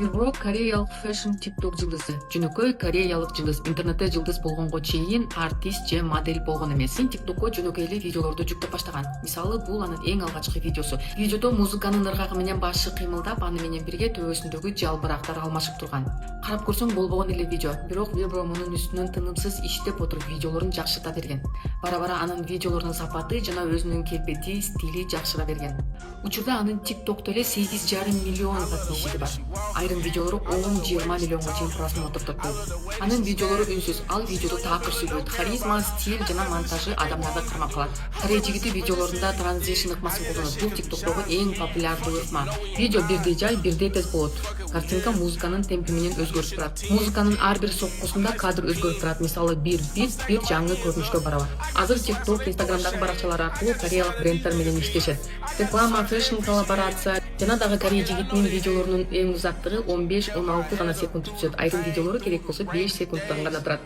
Бирок кореялык фэшн TikTok жылдызы. Жөнөкөй кореялык жылдыз. Интернетте жылдыз болгонго чейин артист же модель болгон эмес. TikTokко жөнөкөй эле видеолорду жүктөп баштаган. Мисалы, бул анын эң алгачкы видеосу. Видеодо музыканын ыргагы менен башы кыймылдап, аны менен бирге төбөсүндөгү жалбырактар алмашып турган. Карап көрсөң болбогон эле видео. Бирок Вебро мунун үстүнөн тынымсыз иштеп отуруп видеолорун жакшырта берген. Бара-бара анын видеолорунун сапаты жана өзүнүн келбети, стили жакшыра берген. Учурда анын TikTokто эле 8,5 миллион подписчиги бар. Айрым видеолору 10-20 миллионго чейин просмотр топойт. Анын видеолору үнсүз. Ал видеодо таакыр сүйлөйт. Харизма, стиль жана монтажы адамдарды кармап калат. Корей жигити видеолорунда транзишн ыкмасын колдонот. Бул TikToктогу эң популярдуу ыкма. Видео бирдей жай, бирдей тез болот. Картинка музыканын темпи менен өзгөрүп турат. Музыканын ар бир соккусунда кадр өзгөрүп турат. Мисалы, бир бит, бир жаңы көрүнүшкө барабар. Азыр TikTok, Instagramдагы баракчалар аркылуу кореялык бренддер менен иштешет. Реклама, фэшн коллаборация жана дагы корей жигитинин видеолорунун эң узактыгы 15-16 гана секунд түзөт. Айрым видеолору керек болсо 5 секундтан гана турат.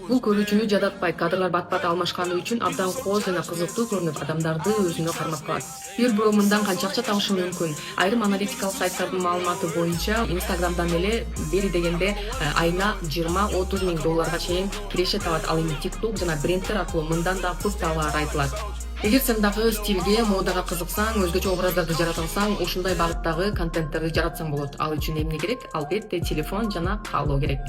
Бул көрүүчүнү жадатпайт. Кадрлар бат-бат алмашканы үчүн абдан кооз жана кызыктуу көрүнөт. Адамдарды өзүнө кармап калат. Бир мындан канча акча табышы мүмкүн? Айрым аналитикалык сайттардын маалыматы боюнча Instagramдан эле бери дегенде айына 20-30 миң долларга чейин киреше табат. Ал эми TikTok жана бренддер аркылуу мындан да көп табаар айтылат. Эгер сен дагы стилге, модага кызыксаң, өзгөчө образдарды жарата алсаң, ушундай багыттагы контенттерди жаратсаң болот. Ал үчүн эмне керек? Албетте телефон жана каалоо керек.